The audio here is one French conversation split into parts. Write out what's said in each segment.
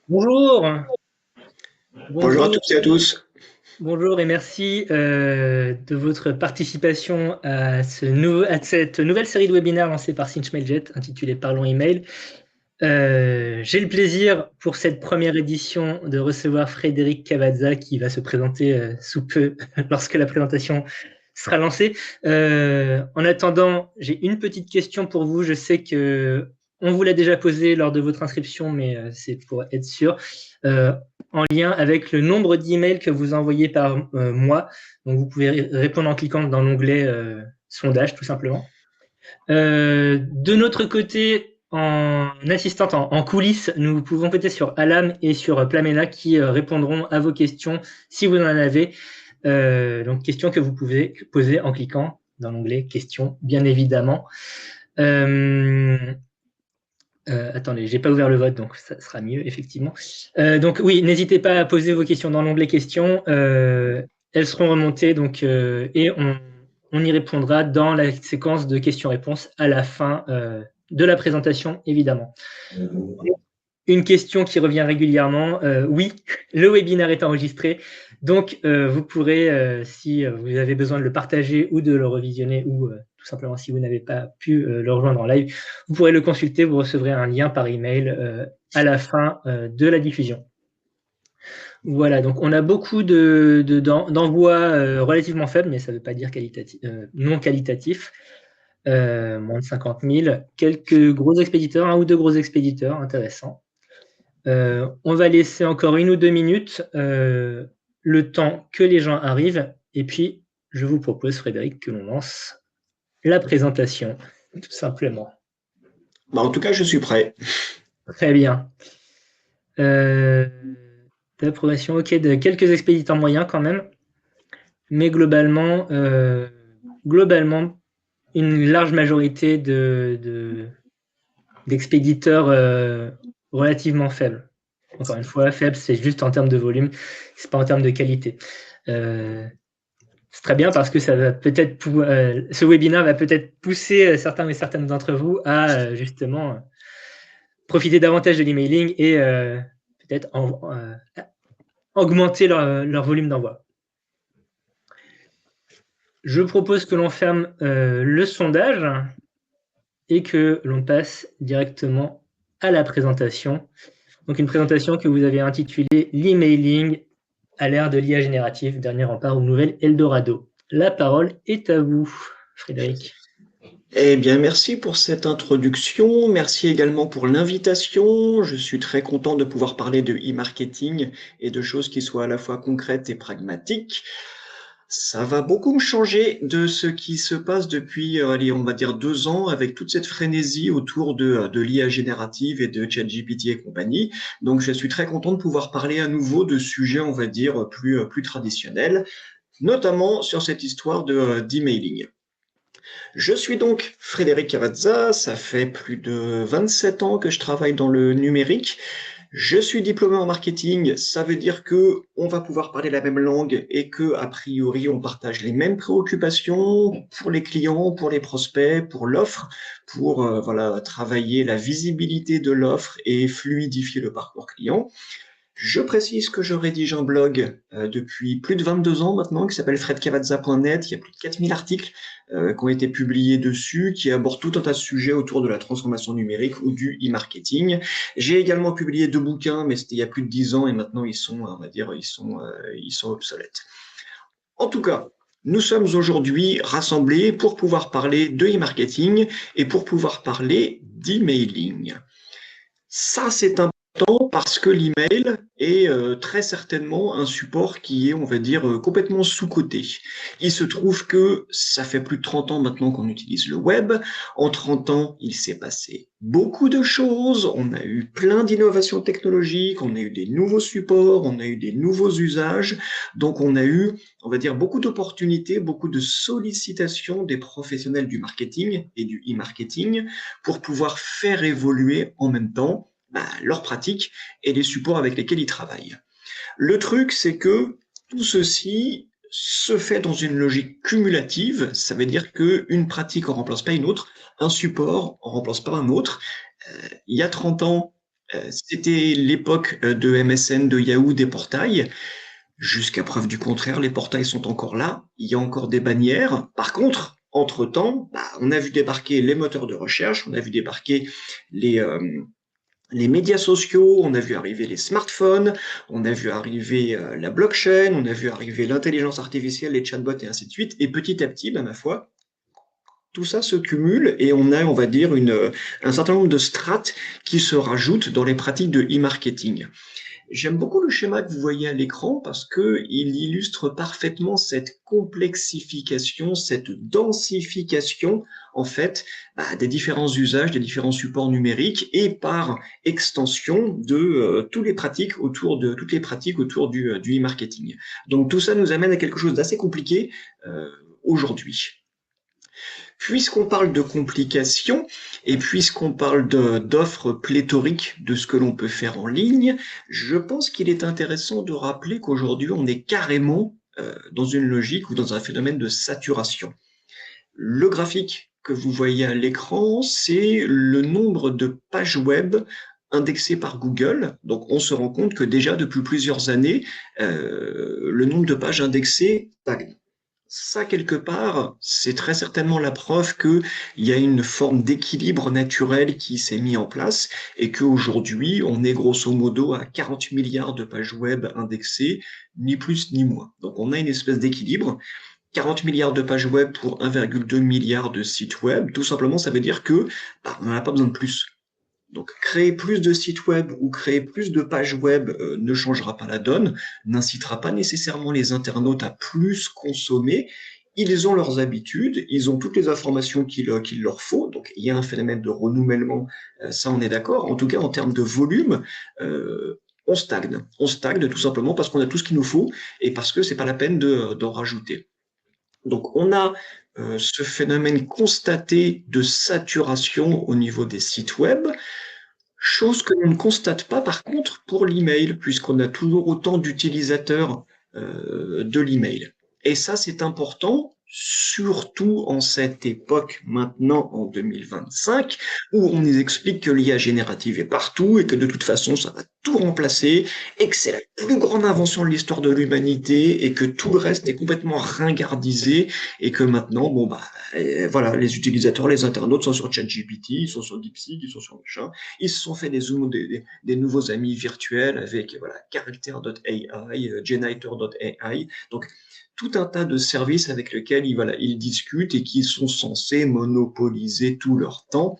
Bonjour, Bonjour à bonjour, toutes et à tous. bonjour et merci de votre participation à cette nouvelle série de webinaires lancée par Sinch Mailjet intitulée Parlons Email. J'ai le plaisir pour cette première édition de recevoir Frédéric Cavazza qui va se présenter sous peu lorsque la présentation sera lancée. En attendant, j'ai une petite question pour vous. Je sais que on vous l'a déjà posée lors de votre inscription, mais c'est pour être sûr. Euh, En lien avec le nombre d'emails que vous envoyez par mois. Donc, vous pouvez répondre en cliquant dans l'onglet sondage, tout simplement. De notre côté, en assistante en coulisses, nous pouvons compter sur Alam et sur Plamena qui répondront à vos questions si vous en avez. Donc, questions que vous pouvez poser en cliquant dans l'onglet questions, bien évidemment. Euh, Attendez, j'ai pas ouvert le vote, donc ça sera mieux, effectivement. Donc oui, n'hésitez pas à poser vos questions dans l'onglet questions. Elles seront remontées et on y répondra dans la séquence de questions-réponses à la fin de la présentation, évidemment. Une question qui revient régulièrement, oui, le webinaire est enregistré, donc vous pourrez, si vous avez besoin de le partager ou de le revisionner, ou tout simplement si vous n'avez pas pu le rejoindre en live, vous pourrez le consulter, vous recevrez un lien par email à la fin de la diffusion. Voilà, donc on a beaucoup d'envois relativement faibles, mais ça ne veut pas dire non qualitatif, moins de 50 000, quelques gros expéditeurs, un ou deux gros expéditeurs intéressants. On va laisser encore 1 ou 2 minutes, le temps que les gens arrivent. Et puis, je vous propose, Frédéric, que l'on lance la présentation, tout simplement. En tout cas, je suis prêt. Très bien. Euh, D'approbation, ok, de quelques expéditeurs moyens quand même, mais globalement une large majorité d'expéditeurs relativement faibles. Encore une fois, faible, c'est juste en termes de volume, c'est pas en termes de qualité. Euh, c'est très bien parce que ça va ce webinaire va peut-être pousser certains et certaines d'entre vous à justement profiter davantage de l'emailing et peut-être augmenter leur volume d'envoi. Je propose que l'on ferme le sondage et que l'on passe directement à la présentation. Donc une présentation que vous avez intitulée l'emailing à l'ère de l'IA générative, dernier rempart ou nouvelle Eldorado. La parole est à vous, Frédéric. Eh bien, merci pour cette introduction. Merci également pour l'invitation. Je suis très content de pouvoir parler de e-marketing et de choses qui soient à la fois concrètes et pragmatiques. Ça va beaucoup me changer de ce qui se passe depuis, allez, on va dire 2 ans avec toute cette frénésie autour de l'IA générative et de ChatGPT et compagnie. Donc, je suis très content de pouvoir parler à nouveau de sujets, on va dire, plus traditionnels, notamment sur cette histoire d'emailing. Je suis donc Frédéric Cavazza, ça fait plus de 27 ans que je travaille dans le numérique. Je suis diplômé en marketing, ça veut dire que on va pouvoir parler la même langue et que a priori on partage les mêmes préoccupations pour les clients, pour les prospects, pour l'offre, pour voilà travailler la visibilité de l'offre et fluidifier le parcours client. Je précise que je rédige un blog depuis plus de 22 ans maintenant qui s'appelle fredcavazza.net. Il y a plus de 4000 articles qui ont été publiés dessus qui abordent tout un tas de sujets autour de la transformation numérique ou du e-marketing. J'ai également publié 2 bouquins, mais c'était il y a plus de 10 ans et maintenant ils sont, on va dire, ils sont obsolètes. En tout cas, nous sommes aujourd'hui rassemblés pour pouvoir parler de e-marketing et pour pouvoir parler d'emailing. Ça, c'est important parce que l'email est très certainement un support qui est, on va dire, complètement sous-coté. Il se trouve que ça fait plus de 30 ans maintenant qu'on utilise le web. En 30 ans, il s'est passé beaucoup de choses. On a eu plein d'innovations technologiques, on a eu des nouveaux supports, on a eu des nouveaux usages. Donc, on a eu, on va dire, beaucoup d'opportunités, beaucoup de sollicitations des professionnels du marketing et du e-marketing pour pouvoir faire évoluer en même temps leurs pratiques et les supports avec lesquels ils travaillent. Le truc, c'est que tout ceci se fait dans une logique cumulative, ça veut dire qu'une pratique en remplace pas une autre, un support en remplace pas un autre. Il y a 30 ans, C'était l'époque de MSN, de Yahoo, des portails. Jusqu'à preuve du contraire, les portails sont encore là. Il y a encore des bannières. Par contre, entre-temps, on a vu débarquer les moteurs de recherche, on a vu débarquer les, euh, les médias sociaux, on a vu arriver les smartphones, on a vu arriver la blockchain, on a vu arriver l'intelligence artificielle, les chatbots et ainsi de suite. Et petit à petit, ma foi, tout ça se cumule et on a, on va dire, un certain nombre de strates qui se rajoutent dans les pratiques de e-marketing. J'aime beaucoup le schéma que vous voyez à l'écran parce que il illustre parfaitement cette complexification, cette densification, en fait, des différents usages, des différents supports numériques et par extension de toutes les pratiques autour du e-marketing. Donc tout ça nous amène à quelque chose d'assez compliqué aujourd'hui. Puisqu'on parle de complications et puisqu'on parle d'offres pléthoriques de ce que l'on peut faire en ligne, je pense qu'il est intéressant de rappeler qu'aujourd'hui, on est carrément dans une logique ou dans un phénomène de saturation. Le graphique que vous voyez à l'écran, c'est le nombre de pages web indexées par Google. Donc, on se rend compte que déjà depuis plusieurs années, le nombre de pages indexées stagne. Ça, quelque part, c'est très certainement la preuve qu'il y a une forme d'équilibre naturel qui s'est mis en place et qu'aujourd'hui, on est grosso modo à 40 milliards de pages web indexées, ni plus ni moins. Donc, on a une espèce d'équilibre. 40 milliards de pages web pour 1,2 milliard de sites web, tout simplement, ça veut dire que on n'en a pas besoin de plus. Donc, créer plus de sites web ou créer plus de pages web ne changera pas la donne, n'incitera pas nécessairement les internautes à plus consommer. Ils ont leurs habitudes, ils ont toutes les informations qu'il leur faut. Donc, il y a un phénomène de renouvellement, ça on est d'accord. En tout cas, en termes de volume, on stagne. On stagne tout simplement parce qu'on a tout ce qu'il nous faut et parce que c'est pas la peine d'en rajouter. Donc, on a ce phénomène constaté de saturation au niveau des sites web. Chose que l'on ne constate pas par contre pour l'email, puisqu'on a toujours autant d'utilisateurs de l'email. Et ça, c'est important, surtout en cette époque maintenant en 2025, où on nous explique que l'IA générative est partout et que de toute façon, ça va tout remplacer et que c'est la plus grande invention de l'histoire de l'humanité et que tout le reste est complètement ringardisé et que maintenant, voilà, les utilisateurs, les internautes sont sur ChatGPT, ils sont sur DeepSeek, ils sont sur machin. Ils se sont fait des nouveaux amis virtuels avec voilà, Character.ai, Generator.ai. Donc, tout un tas de services avec lesquels ils discutent et qui sont censés monopoliser tout leur temps.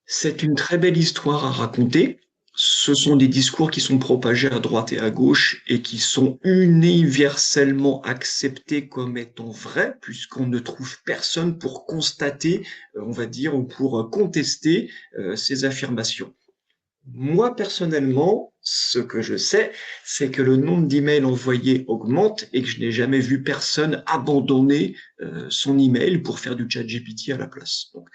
C'est une très belle histoire à raconter. Ce sont des discours qui sont propagés à droite et à gauche et qui sont universellement acceptés comme étant vrais, puisqu'on ne trouve personne pour constater, on va dire, ou pour contester ces affirmations. Moi, personnellement, ce que je sais, c'est que le nombre d'emails envoyés augmente et que je n'ai jamais vu personne abandonner son email pour faire du chat GPT à la place. Donc,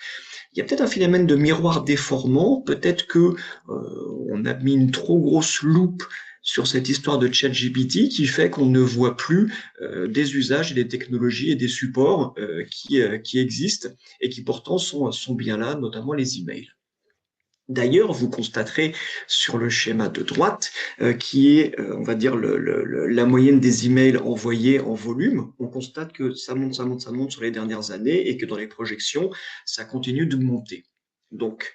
il y a peut-être un phénomène de miroir déformant, peut-être que on a mis une trop grosse loupe sur cette histoire de ChatGPT qui fait qu'on ne voit plus des usages et des technologies et des supports qui existent et qui pourtant sont bien là, notamment les emails. D'ailleurs, vous constaterez sur le schéma de droite, qui est, on va dire, la moyenne des emails envoyés en volume, on constate que ça monte, ça monte, ça monte sur les dernières années et que dans les projections, ça continue de monter. Donc,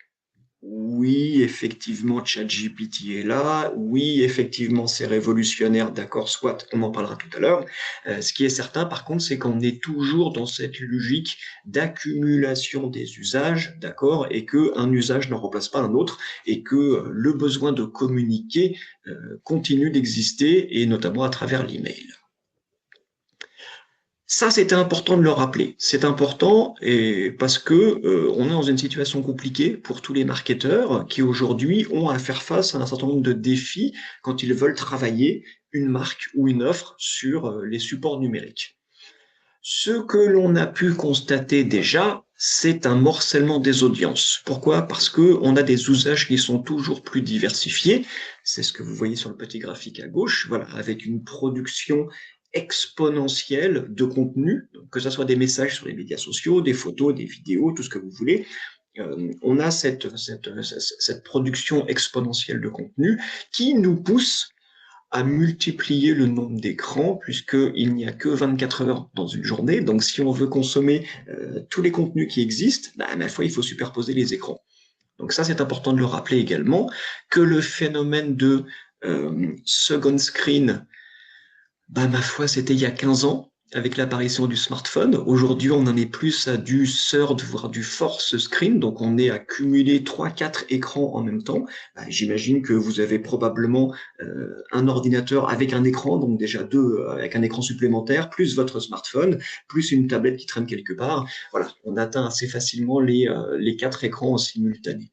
oui, effectivement, ChatGPT est là. Oui, effectivement, c'est révolutionnaire. D'accord, soit, on en parlera tout à l'heure. Ce qui est certain, par contre, c'est qu'on est toujours dans cette logique d'accumulation des usages, d'accord, et qu'un usage ne remplace pas un autre, et que le besoin de communiquer continue d'exister, et notamment à travers l'email. Ça, c'était important de le rappeler. C'est important et parce que on est dans une situation compliquée pour tous les marketeurs qui aujourd'hui ont à faire face à un certain nombre de défis quand ils veulent travailler une marque ou une offre sur les supports numériques. Ce que l'on a pu constater déjà, c'est un morcellement des audiences. Pourquoi? Parce que on a des usages qui sont toujours plus diversifiés. C'est ce que vous voyez sur le petit graphique à gauche, voilà, avec une production exponentielle de contenu, que ce soit des messages sur les médias sociaux, des photos, des vidéos, tout ce que vous voulez. on a cette production exponentielle de contenu qui nous pousse à multiplier le nombre d'écrans, puisqu'il n'y a que 24 heures dans une journée. Donc, si on veut consommer tous les contenus qui existent, ma foi, il faut superposer les écrans. Donc ça, c'est important de le rappeler également, que le phénomène de second screen, ma foi, c'était il y a 15 ans, avec l'apparition du smartphone. Aujourd'hui, on en est plus à du third, voire du fourth screen, donc on est à cumuler 3-4 écrans en même temps. J'imagine que vous avez probablement un ordinateur avec un écran, donc déjà deux avec un écran supplémentaire, plus votre smartphone, plus une tablette qui traîne quelque part. Voilà, on atteint assez facilement les 4 écrans en simultané.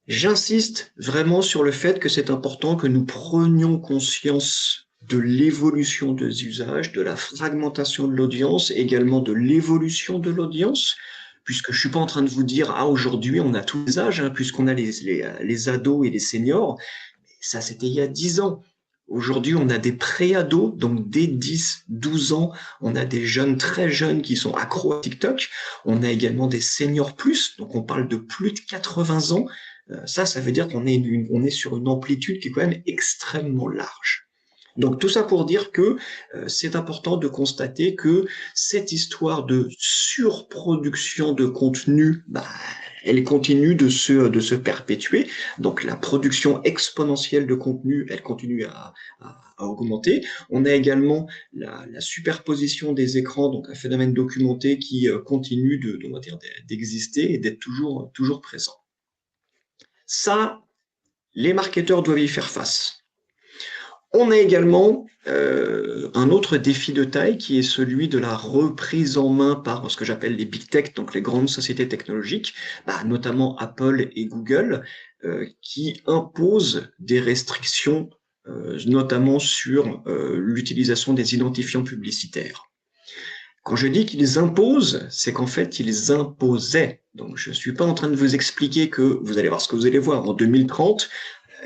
J'insiste vraiment sur le fait que c'est important que nous prenions conscience de l'évolution des usages, de la fragmentation de l'audience, également de l'évolution de l'audience, puisque je suis pas en train de vous dire, aujourd'hui, on a tous les âges, puisqu'on a les ados et les seniors. Ça, c'était il y a 10 ans. Aujourd'hui, on a des pré-ados, donc dès 10, 12 ans, on a des jeunes très jeunes qui sont accros à TikTok. On a également des seniors plus, donc on parle de plus de 80 ans. Ça veut dire qu'on est sur une amplitude qui est quand même extrêmement large. Donc tout ça pour dire que c'est important de constater que cette histoire de surproduction de contenu, elle continue de se perpétuer. Donc la production exponentielle de contenu, elle continue à augmenter. On a également la superposition des écrans, donc un phénomène documenté qui continue d'exister et d'être toujours présent. Ça, les marketeurs doivent y faire face. On a également un autre défi de taille qui est celui de la reprise en main par ce que j'appelle les big tech, donc les grandes sociétés technologiques, notamment Apple et Google, qui imposent des restrictions, notamment sur l'utilisation des identifiants publicitaires. Quand je dis qu'ils imposent, c'est qu'en fait, ils imposaient. Donc, je ne suis pas en train de vous expliquer que vous allez voir ce que vous allez voir. En 2030,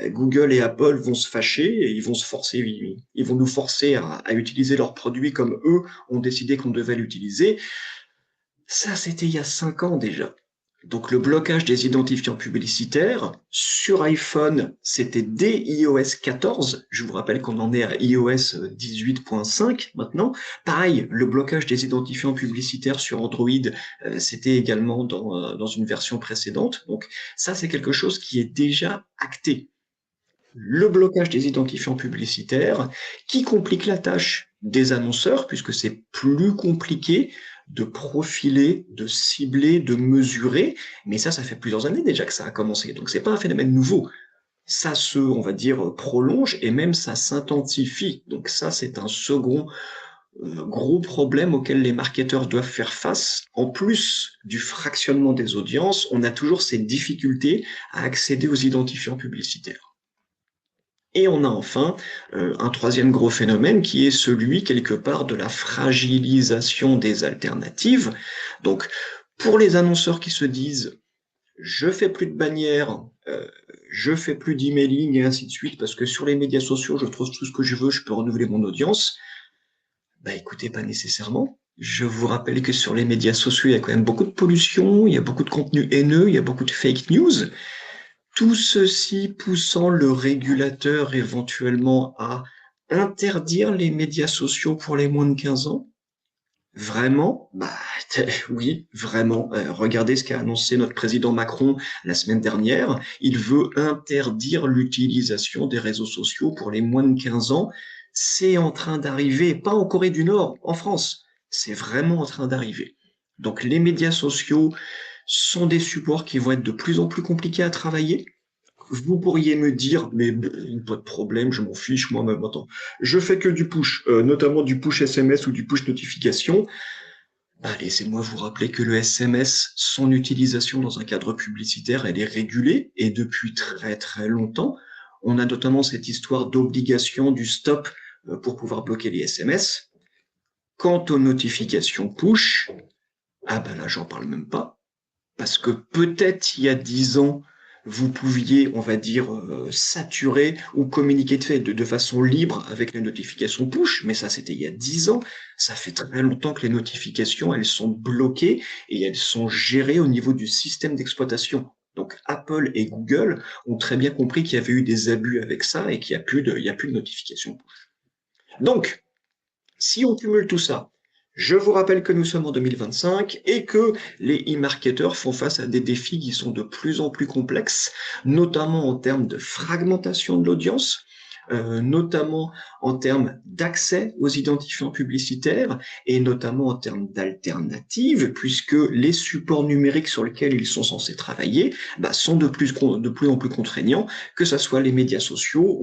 Google et Apple vont se fâcher et ils vont nous forcer à utiliser leurs produits comme eux ont décidé qu'on devait l'utiliser. Ça, c'était il y a 5 ans déjà. Donc le blocage des identifiants publicitaires sur iPhone, c'était dès iOS 14. Je vous rappelle qu'on en est à iOS 18.5 maintenant. Pareil, le blocage des identifiants publicitaires sur Android, c'était également dans une version précédente. Donc ça, c'est quelque chose qui est déjà acté. Le blocage des identifiants publicitaires qui complique la tâche des annonceurs puisque c'est plus compliqué de profiler, de cibler, de mesurer. Mais ça fait plusieurs années déjà que ça a commencé. Donc c'est pas un phénomène nouveau. Ça on va dire, prolonge et même ça s'intensifie. Donc ça, c'est un second gros problème auquel les marketeurs doivent faire face. En plus du fractionnement des audiences, on a toujours cette difficulté à accéder aux identifiants publicitaires. Et on a enfin un troisième gros phénomène qui est celui, quelque part, de la fragilisation des alternatives. Donc, pour les annonceurs qui se disent « je fais plus de bannières, je fais plus d'emailing et ainsi de suite, parce que sur les médias sociaux, je trouve tout ce que je veux, je peux renouveler mon audience », écoutez, pas nécessairement. Je vous rappelle que sur les médias sociaux, il y a quand même beaucoup de pollution, il y a beaucoup de contenu haineux, il y a beaucoup de fake news. Tout ceci poussant le régulateur éventuellement à interdire les médias sociaux pour les moins de 15 ans. Vraiment? Oui, vraiment. Regardez ce qu'a annoncé notre président Macron la semaine dernière. Il veut interdire l'utilisation des réseaux sociaux pour les moins de 15 ans. C'est en train d'arriver, pas en Corée du Nord, en France. C'est vraiment en train d'arriver. Donc les médias sociaux sont des supports qui vont être de plus en plus compliqués à travailler. Vous pourriez me dire, mais pas de problème, je m'en fiche moi-même. Attends, je fais que du push, notamment du push SMS ou du push notification. Laissez-moi vous rappeler que le SMS, son utilisation dans un cadre publicitaire, elle est régulée et depuis très très longtemps. On a notamment cette histoire d'obligation du stop pour pouvoir bloquer les SMS. Quant aux notifications push, là j'en parle même pas. Parce que peut-être il y a 10 ans, vous pouviez, on va dire, saturer ou communiquer de façon libre avec les notifications push, mais ça c'était il y a 10 ans. Ça fait très longtemps que les notifications, elles sont bloquées et elles sont gérées au niveau du système d'exploitation. Donc Apple et Google ont très bien compris qu'il y avait eu des abus avec ça et qu'il n'y a il y a plus de notifications push. Donc, si on cumule tout ça, je vous rappelle que nous sommes en 2025 et que les e-marketeurs font face à des défis qui sont de plus en plus complexes, notamment en termes de fragmentation de l'audience, notamment en termes d'accès aux identifiants publicitaires et notamment en termes d'alternatives, puisque les supports numériques sur lesquels ils sont censés travailler sont de plus en plus contraignants, que ce soit les médias sociaux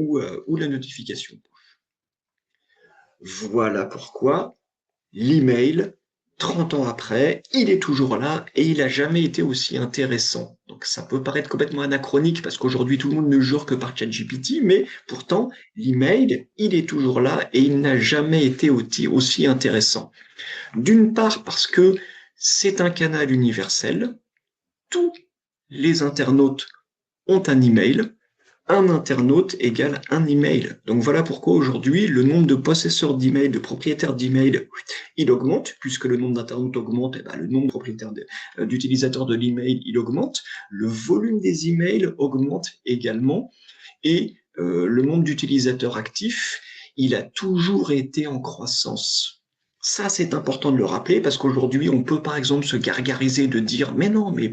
ou la notification. Voilà pourquoi l'email, 30 ans après, il est toujours là et il n'a jamais été aussi intéressant. Donc ça peut paraître complètement anachronique parce qu'aujourd'hui tout le monde ne jure que par ChatGPT, mais pourtant l'email, il est toujours là et il n'a jamais été aussi intéressant. D'une part parce que c'est un canal universel, tous les internautes ont un email, un internaute égale un email. Donc voilà pourquoi aujourd'hui, le nombre de possesseurs d'email, de propriétaires d'email, il augmente, puisque le nombre d'internautes augmente, et le nombre de propriétaires d'utilisateurs de l'email, il augmente. Le volume des emails augmente également, et le nombre d'utilisateurs actifs, il a toujours été en croissance. Ça, c'est important de le rappeler, parce qu'aujourd'hui, on peut par exemple se gargariser de dire « Mais non, mais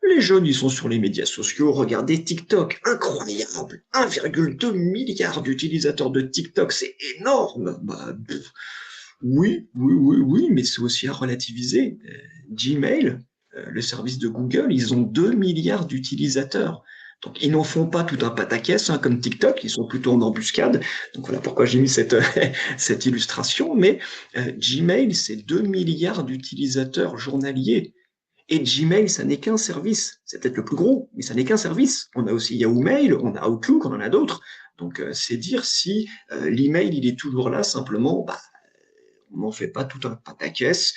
les jeunes, ils sont sur les médias sociaux, regardez TikTok, incroyable, 1,2 milliard d'utilisateurs de TikTok, c'est énorme. Oui, mais c'est aussi à relativiser. Gmail, le service de Google, ils ont 2 milliards d'utilisateurs. Donc, ils n'en font pas tout un pataquès comme TikTok, ils sont plutôt en embuscade. Donc, voilà pourquoi j'ai mis cette illustration. Mais Gmail, c'est 2 milliards d'utilisateurs journaliers. Et Gmail, ça n'est qu'un service. C'est peut-être le plus gros, mais ça n'est qu'un service. On a aussi Yahoo Mail, on a Outlook, on en a d'autres. Donc, c'est dire si l'email, il est toujours là, simplement, on n'en fait pas tout un pataquès.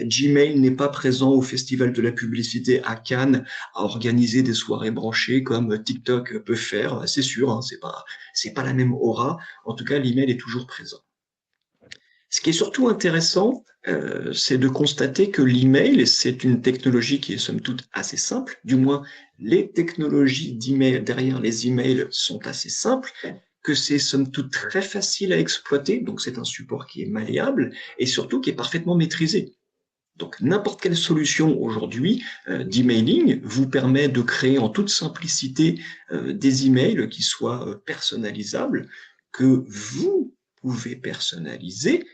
Gmail n'est pas présent au Festival de la publicité à Cannes à organiser des soirées branchées comme TikTok peut faire. C'est sûr, hein, c'est pas la même aura. En tout cas, l'email est toujours présent. Ce qui est surtout intéressant, c'est de constater que l'email, c'est une technologie qui est somme toute assez simple, du moins les technologies d'email derrière les emails sont assez simples, que c'est somme toute très facile à exploiter, donc c'est un support qui est malléable et surtout qui est parfaitement maîtrisé. Donc n'importe quelle solution aujourd'hui d'emailing vous permet de créer en toute simplicité des emails qui soient personnalisables, que vous pouvez personnaliser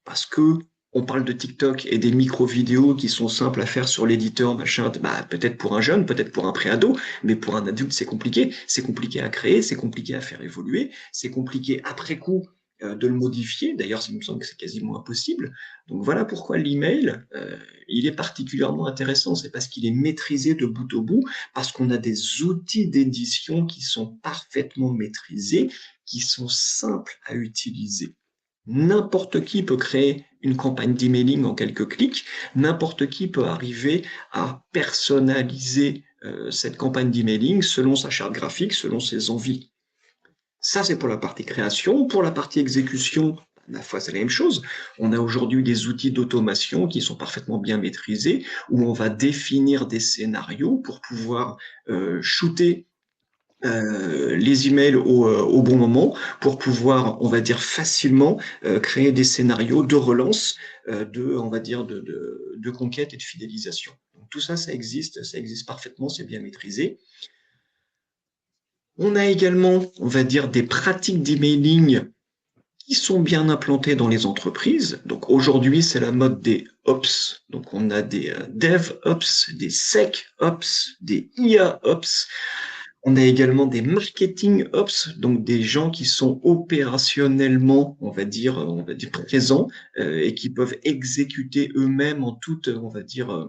parce que on parle de TikTok et des micro-vidéos qui sont simples à faire sur l'éditeur, machin, peut-être pour un jeune, peut-être pour un préado, mais pour un adulte, c'est compliqué. C'est compliqué à créer, c'est compliqué à faire évoluer, c'est compliqué après coup de le modifier. D'ailleurs, il me semble que c'est quasiment impossible. Donc voilà pourquoi l'email, il est particulièrement intéressant. C'est parce qu'il est maîtrisé de bout en bout, parce qu'on a des outils d'édition qui sont parfaitement maîtrisés, qui sont simples à utiliser. N'importe qui peut créer une campagne d'emailing en quelques clics, n'importe qui peut arriver à personnaliser cette campagne d'emailing selon sa charte graphique, selon ses envies. Ça, c'est pour la partie création. Pour la partie exécution, ma foi, c'est la même chose. On a aujourd'hui des outils d'automation qui sont parfaitement bien maîtrisés, où on va définir des scénarios pour pouvoir shooter les emails au bon moment pour pouvoir, on va dire, facilement créer des scénarios de relance, on va dire, de conquête et de fidélisation. Donc, tout ça, ça existe parfaitement, c'est bien maîtrisé. On a également, on va dire, des pratiques d'emailing qui sont bien implantées dans les entreprises. Donc aujourd'hui, c'est la mode des Ops. Donc on a des DevOps, des SecOps, des IAOps. On a également des marketing ops, donc des gens qui sont opérationnellement, on va dire présents et qui peuvent exécuter eux-mêmes en toute, on va dire,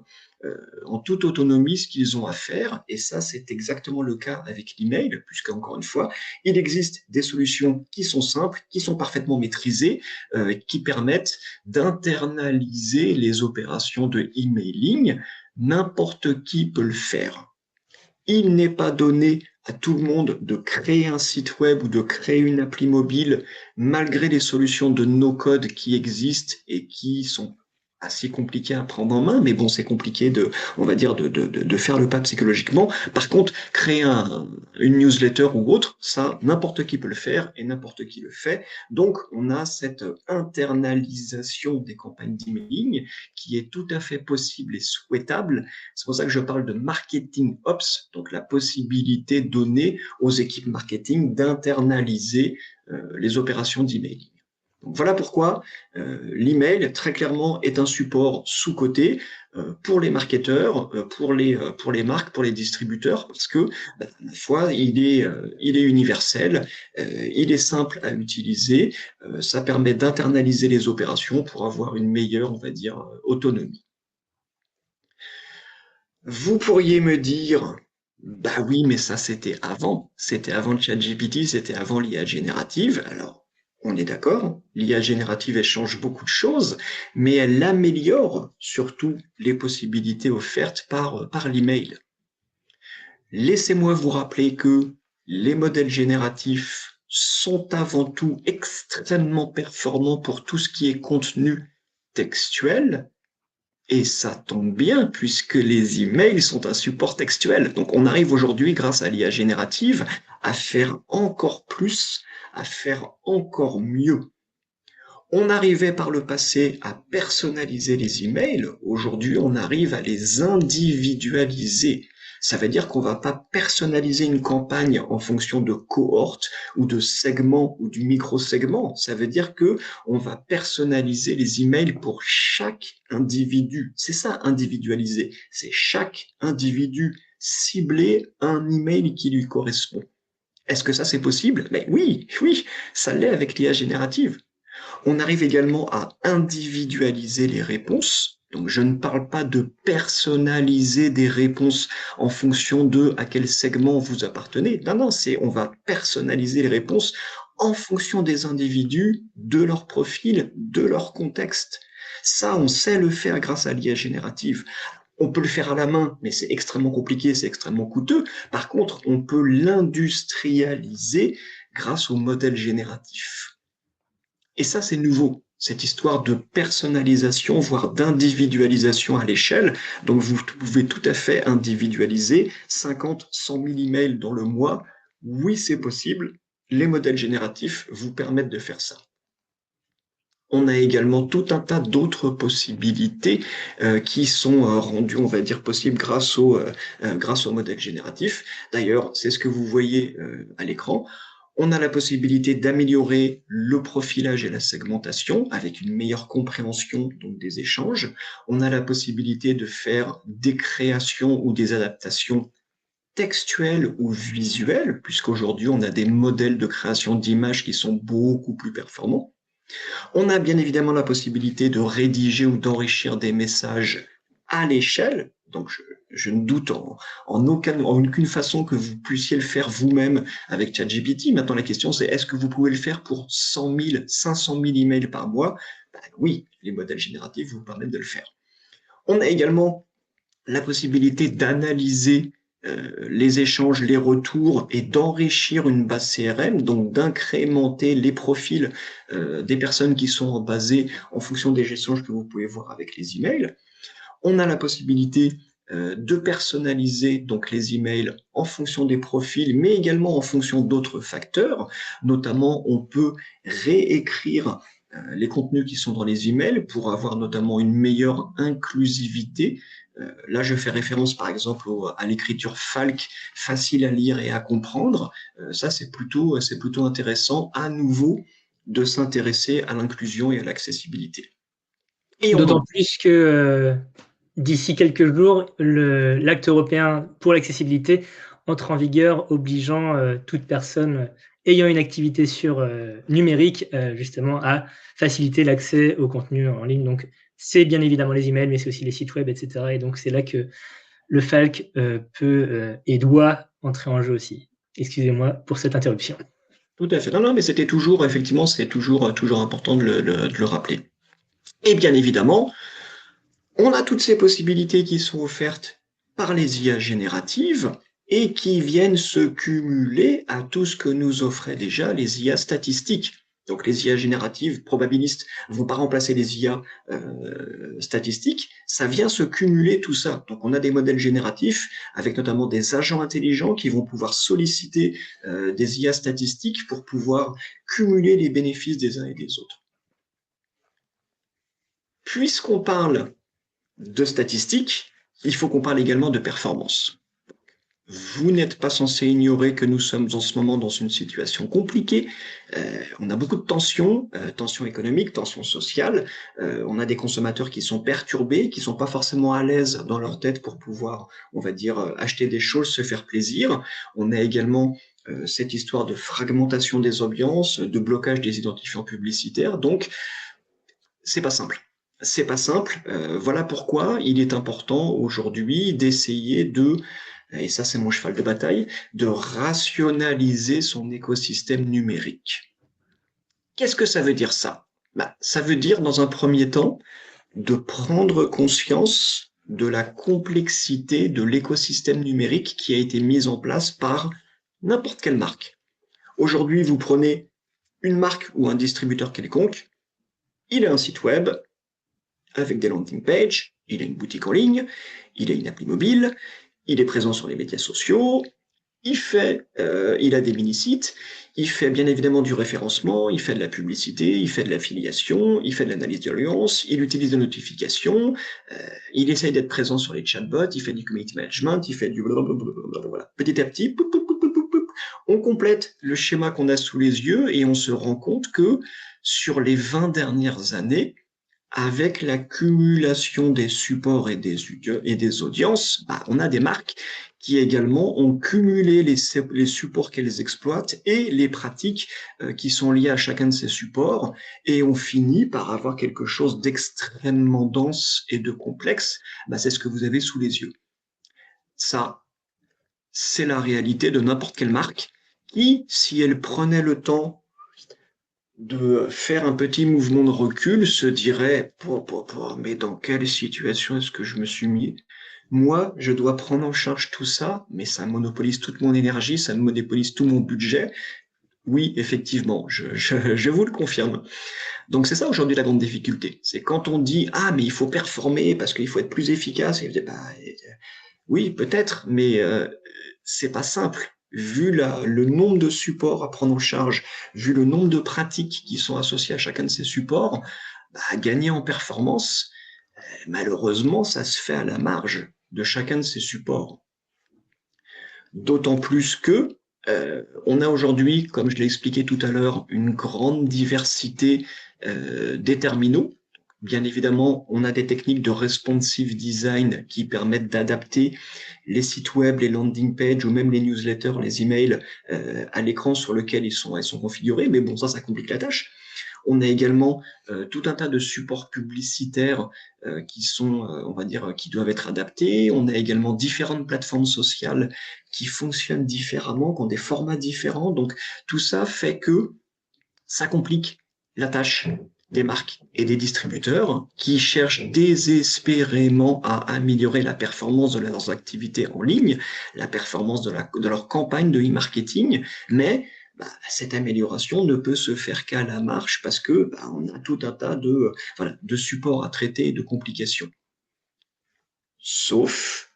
en toute autonomie ce qu'ils ont à faire. Et ça, c'est exactement le cas avec l'email, puisque encore une fois, il existe des solutions qui sont simples, qui sont parfaitement maîtrisées, qui permettent d'internaliser les opérations de emailing. N'importe qui peut le faire. il n'est pas donné à tout le monde de créer un site web ou de créer une appli mobile, malgré les solutions de no-code qui existent et qui sont assez compliquées à prendre en main, mais bon, c'est compliqué on va dire, de faire le pas psychologiquement. Par contre, créer une newsletter ou autre, ça, n'importe qui peut le faire et n'importe qui le fait. Donc, on a cette internalisation des campagnes d'emailing qui est tout à fait possible et souhaitable. C'est pour ça que je parle de marketing ops, donc la possibilité donnée aux équipes marketing d'internaliser les opérations d'emailing. Donc voilà pourquoi l'email, très clairement, est un support sous-coté pour les marketeurs, pour les marques, pour les distributeurs, parce que, à la fois, il est universel, il est simple à utiliser, ça permet d'internaliser les opérations pour avoir une meilleure, on va dire, autonomie. Vous pourriez me dire, bah oui, mais ça c'était avant ChatGPT, c'était avant l'IA générative. Alors, on est d'accord, l'IA générative, elle change beaucoup de choses, mais elle améliore surtout les possibilités offertes par l'email. Laissez-moi vous rappeler que les modèles génératifs sont avant tout extrêmement performants pour tout ce qui est contenu textuel. Et ça tombe bien puisque les emails sont un support textuel. Donc on arrive aujourd'hui, grâce à l'IA générative, à faire encore plus, à faire encore mieux. On arrivait par le passé à personnaliser les emails. Aujourd'hui, on arrive à les individualiser. Ça veut dire qu'on va pas personnaliser une campagne en fonction de cohortes ou de segments ou du micro-segment. Ça veut dire que on va personnaliser les emails pour chaque individu. C'est ça, individualiser. C'est chaque individu cibler un email qui lui correspond. Est-ce que ça c'est possible? Mais oui, ça l'est avec l'IA générative. On arrive également à individualiser les réponses. Donc, je ne parle pas de personnaliser des réponses en fonction de à quel segment vous appartenez. Non, on va personnaliser les réponses en fonction des individus, de leur profil, de leur contexte. Ça, on sait le faire grâce à l'IA générative. On peut le faire à la main, mais c'est extrêmement compliqué, c'est extrêmement coûteux. Par contre, on peut l'industrialiser grâce au modèle génératif. Et ça, c'est nouveau, cette histoire de personnalisation, voire d'individualisation à l'échelle. Donc, vous pouvez tout à fait individualiser 50, 100 000 emails dans le mois. Oui, c'est possible. Les modèles génératifs vous permettent de faire ça. On a également tout un tas d'autres possibilités qui sont rendues, on va dire, possibles grâce au modèle génératif. D'ailleurs, c'est ce que vous voyez à l'écran. On a la possibilité d'améliorer le profilage et la segmentation avec une meilleure compréhension donc, des échanges. On a la possibilité de faire des créations ou des adaptations textuelles ou visuelles, puisqu'aujourd'hui, on a des modèles de création d'images qui sont beaucoup plus performants. On a bien évidemment la possibilité de rédiger ou d'enrichir des messages à l'échelle. Donc, je ne doute en aucune façon que vous puissiez le faire vous-même avec ChatGPT. Maintenant, la question, c'est est-ce que vous pouvez le faire pour 100 000, 500 000 emails par mois? Oui, les modèles génératifs vous permettent de le faire. On a également la possibilité d'analyser les échanges, les retours et d'enrichir une base CRM, donc d'incrémenter les profils des personnes qui sont basées en fonction des échanges que vous pouvez voir avec les emails. On a la possibilité de personnaliser donc les emails en fonction des profils, mais également en fonction d'autres facteurs. Notamment, on peut réécrire les contenus qui sont dans les emails pour avoir notamment une meilleure inclusivité. Là, je fais référence par exemple à l'écriture Falk, facile à lire et à comprendre. Ça, c'est plutôt intéressant à nouveau de s'intéresser à l'inclusion et à l'accessibilité. D'autant plus que d'ici quelques jours, l'acte européen pour l'accessibilité entre en vigueur, obligeant toute personne ayant une activité sur numérique justement à faciliter l'accès au contenu en ligne. Donc, c'est bien évidemment les emails, mais c'est aussi les sites web, etc. Et donc, c'est là que le Falk peut et doit entrer en jeu aussi. Excusez-moi pour cette interruption. Tout à fait. Non, mais c'était toujours, effectivement, c'est toujours important de le rappeler. Et bien évidemment, on a toutes ces possibilités qui sont offertes par les IA génératives. et qui viennent se cumuler à tout ce que nous offraient déjà les IA statistiques. Donc les IA génératives, probabilistes, ne vont pas remplacer les IA statistiques, ça vient se cumuler tout ça. Donc on a des modèles génératifs avec notamment des agents intelligents qui vont pouvoir solliciter des IA statistiques pour pouvoir cumuler les bénéfices des uns et des autres. Puisqu'on parle de statistiques, il faut qu'on parle également de performance. Vous n'êtes pas censé ignorer que nous sommes en ce moment dans une situation compliquée. On a beaucoup de tensions, tensions économiques, tensions sociales. On a des consommateurs qui sont perturbés, qui sont pas forcément à l'aise dans leur tête pour pouvoir, on va dire, acheter des choses, se faire plaisir. On a également cette histoire de fragmentation des audiences, de blocage des identifiants publicitaires. Donc, c'est pas simple. C'est pas simple. Voilà pourquoi il est important aujourd'hui d'essayer de, et ça c'est mon cheval de bataille, de rationaliser son écosystème numérique. Qu'est-ce que ça veut dire ça? Ça veut dire dans un premier temps de prendre conscience de la complexité de l'écosystème numérique qui a été mis en place par n'importe quelle marque. Aujourd'hui, vous prenez une marque ou un distributeur quelconque, il a un site web avec des landing pages, il a une boutique en ligne, il a une appli mobile, il est présent sur les médias sociaux, il a des mini-sites, il fait bien évidemment du référencement, il fait de la publicité, il fait de l'affiliation, il fait de l'analyse d'audience, il utilise des notifications, il essaye d'être présent sur les chatbots, il fait du community management, il fait du blablabla. Voilà. Petit à petit, on complète le schéma qu'on a sous les yeux et on se rend compte que sur les 20 dernières années, avec l'accumulation des supports et des audiences, on a des marques qui également ont cumulé les supports qu'elles exploitent et les pratiques qui sont liées à chacun de ces supports, et on finit par avoir quelque chose d'extrêmement dense et de complexe. C'est ce que vous avez sous les yeux. Ça, c'est la réalité de n'importe quelle marque qui, si elle prenait le temps de faire un petit mouvement de recul, se dirait mais dans quelle situation est-ce que je me suis mis? Moi, je dois prendre en charge tout ça, mais ça monopolise toute mon énergie, ça monopolise tout mon budget. Oui, effectivement, je vous le confirme. Donc c'est ça aujourd'hui la grande difficulté. C'est quand on dit mais il faut performer parce qu'il faut être plus efficace. Et oui, peut-être, mais c'est pas simple. Vu le nombre de supports à prendre en charge, vu le nombre de pratiques qui sont associées à chacun de ces supports, gagner en performance, malheureusement, ça se fait à la marge de chacun de ces supports. D'autant plus que on a aujourd'hui, comme je l'ai expliqué tout à l'heure, une grande diversité des terminaux. Bien évidemment, on a des techniques de responsive design qui permettent d'adapter les sites web, les landing pages ou même les newsletters, les emails à l'écran sur lequel elles sont configurés. Mais bon, ça complique la tâche. On a également tout un tas de supports publicitaires qui sont, on va dire, qui doivent être adaptés. On a également différentes plateformes sociales qui fonctionnent différemment, qui ont des formats différents. Donc, tout ça fait que ça complique la tâche des marques et des distributeurs qui cherchent désespérément à améliorer la performance de leurs activités en ligne, la performance de leur campagne de e-marketing, mais cette amélioration ne peut se faire qu'à la marche parce que on a tout un tas de supports à traiter et de complications. Sauf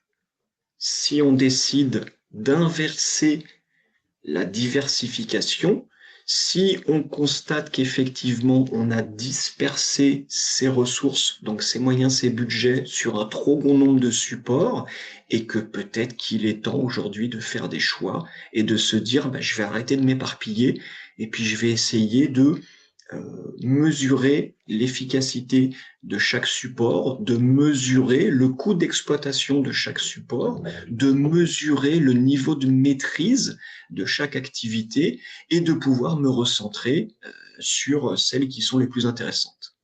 si on décide d'inverser la diversification, si on constate qu'effectivement on a dispersé ses ressources, donc ses moyens, ses budgets sur un trop grand nombre de supports, et que peut-être qu'il est temps aujourd'hui de faire des choix et de se dire je vais arrêter de m'éparpiller et puis je vais essayer de mesurer l'efficacité de chaque support, de mesurer le coût d'exploitation de chaque support, de mesurer le niveau de maîtrise de chaque activité et de pouvoir me recentrer sur celles qui sont les plus intéressantes.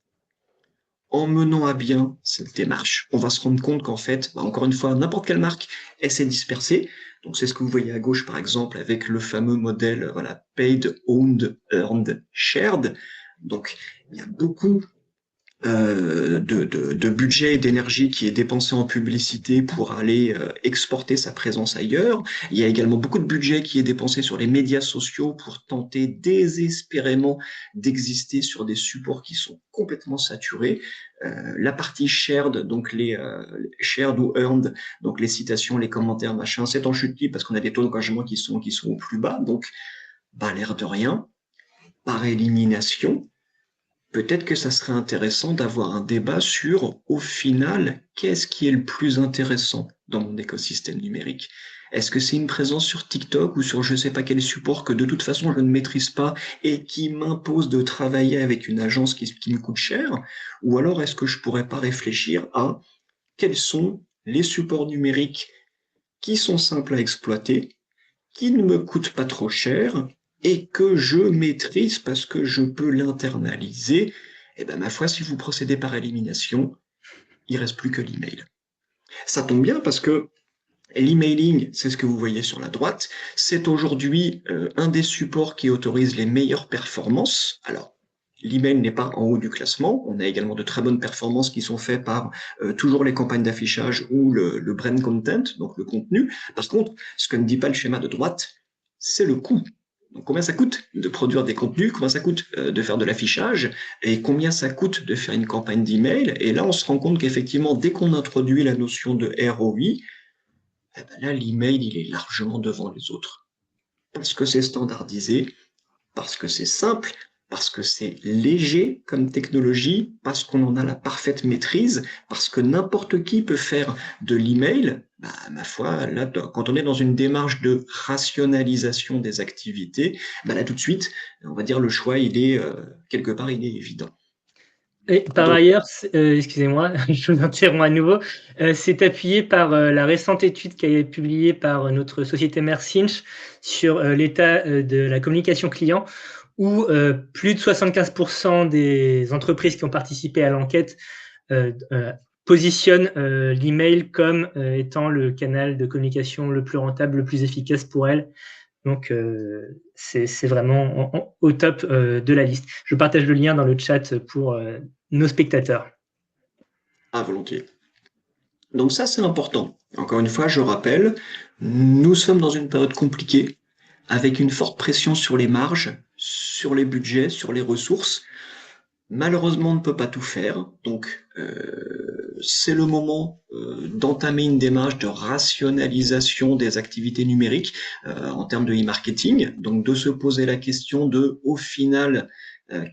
En menant à bien cette démarche, on va se rendre compte qu'en fait, encore une fois, n'importe quelle marque, elle s'est dispersée. Donc c'est ce que vous voyez à gauche, par exemple, avec le fameux modèle Paid, Owned, Earned, Shared. Donc il y a beaucoup de budget et d'énergie qui est dépensé en publicité pour aller exporter sa présence ailleurs. Il y a également beaucoup de budget qui est dépensé sur les médias sociaux pour tenter désespérément d'exister sur des supports qui sont complètement saturés. La partie shared, donc les shared ou earned, donc les citations, les commentaires, machin, c'est en chute libre parce qu'on a des taux d'engagement qui sont au plus bas. Donc, bah, l'air de rien, par élimination, peut-être que ça serait intéressant d'avoir un débat sur, au final, qu'est-ce qui est le plus intéressant dans mon écosystème numérique? Est-ce que c'est une présence sur TikTok ou sur je sais pas quel support que de toute façon je ne maîtrise pas et qui m'impose de travailler avec une agence qui me coûte cher? Ou alors est-ce que je pourrais pas réfléchir à quels sont les supports numériques qui sont simples à exploiter, qui ne me coûtent pas trop cher et que je maîtrise parce que je peux l'internaliser, eh ben, ma foi, si vous procédez par élimination, il reste plus que l'email. Ça tombe bien parce que l'emailing, c'est ce que vous voyez sur la droite, c'est aujourd'hui un des supports qui autorise les meilleures performances. Alors, l'email n'est pas en haut du classement. On a également de très bonnes performances qui sont faites par toujours les campagnes d'affichage ou le brand content, donc le contenu. Par contre, ce que ne dit pas le schéma de droite, c'est le coût. Donc, combien ça coûte de produire des contenus, combien ça coûte de faire de l'affichage et combien ça coûte de faire une campagne d'email. Et là, on se rend compte qu'effectivement, dès qu'on introduit la notion de ROI, eh ben là, l'email, il est largement devant les autres. Parce que c'est standardisé, parce que c'est simple, parce que c'est léger comme technologie, parce qu'on en a la parfaite maîtrise, parce que n'importe qui peut faire de l'email. Bah, ma foi, là, quand on est dans une démarche de rationalisation des activités, bah là, tout de suite, on va dire le choix, il est quelque part, il est évident. Et par Donc, ailleurs, excusez-moi, je vous interromps à nouveau, c'est appuyé par la récente étude qui a été publiée par notre société mère Cinch sur l'état de la communication client, où plus de 75% des entreprises qui ont participé à l'enquête positionnent l'email comme étant le canal de communication le plus rentable, le plus efficace pour elles. Donc, c'est vraiment au top de la liste. Je partage le lien dans le chat pour nos spectateurs. à volontiers. Donc ça, c'est important. Encore une fois, je rappelle, nous sommes dans une période compliquée, avec une forte pression sur les marges, sur les budgets, sur les ressources. Malheureusement, on ne peut pas tout faire, donc c'est le moment d'entamer une démarche de rationalisation des activités numériques en termes de e-marketing, donc de se poser la question de, au final,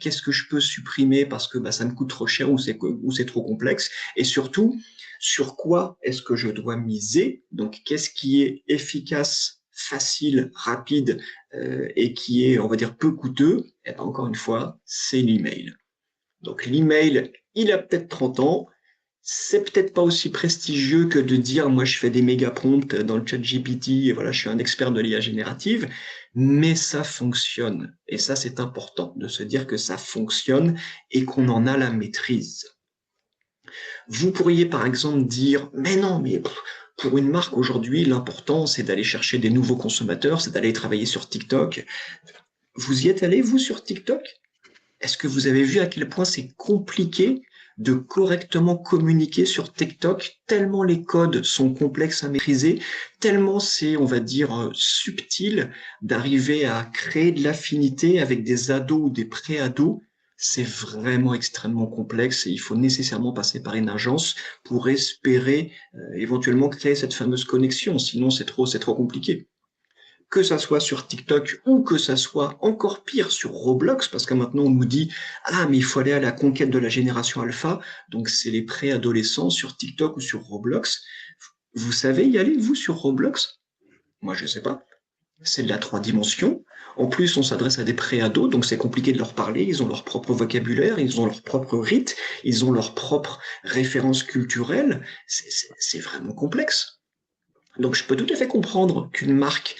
qu'est-ce que je peux supprimer parce que bah, ça me coûte trop cher ou c'est trop complexe, et surtout, sur quoi est-ce que je dois miser, donc qu'est-ce qui est efficace, facile, rapide et qui est, on va dire, peu coûteux, et ben, encore une fois, c'est l'email. Donc l'email, il a peut-être 30 ans, c'est peut-être pas aussi prestigieux que de dire moi je fais des méga prompts dans le chat GPT et voilà, je suis un expert de l'IA générative, mais ça fonctionne. Et ça, c'est important de se dire que ça fonctionne et qu'on en a la maîtrise. Vous pourriez par exemple dire mais non, mais pour une marque aujourd'hui, l'important c'est d'aller chercher des nouveaux consommateurs, c'est d'aller travailler sur TikTok. Vous y êtes allé, vous, sur TikTok? Est-ce que vous avez vu à quel point c'est compliqué de correctement communiquer sur TikTok, tellement les codes sont complexes à maîtriser, tellement c'est, on va dire, subtil d'arriver à créer de l'affinité avec des ados ou des pré-ados. C'est vraiment extrêmement complexe et il faut nécessairement passer par une agence pour espérer éventuellement créer cette fameuse connexion. Sinon, c'est trop compliqué, que ça soit sur TikTok ou que ça soit encore pire sur Roblox, parce que maintenant on nous dit ah mais il faut aller à la conquête de la génération alpha, donc c'est les préadolescents sur TikTok ou sur Roblox. Vous savez y aller, vous, sur Roblox? Moi, je sais pas. C'est de la 3 dimensions. En plus, on s'adresse à des préados, donc c'est compliqué de leur parler. Ils ont leur propre vocabulaire, ils ont leur propre rite, ils ont leur propre référence culturelle. C'est vraiment complexe. Donc je peux tout à fait comprendre qu'une marque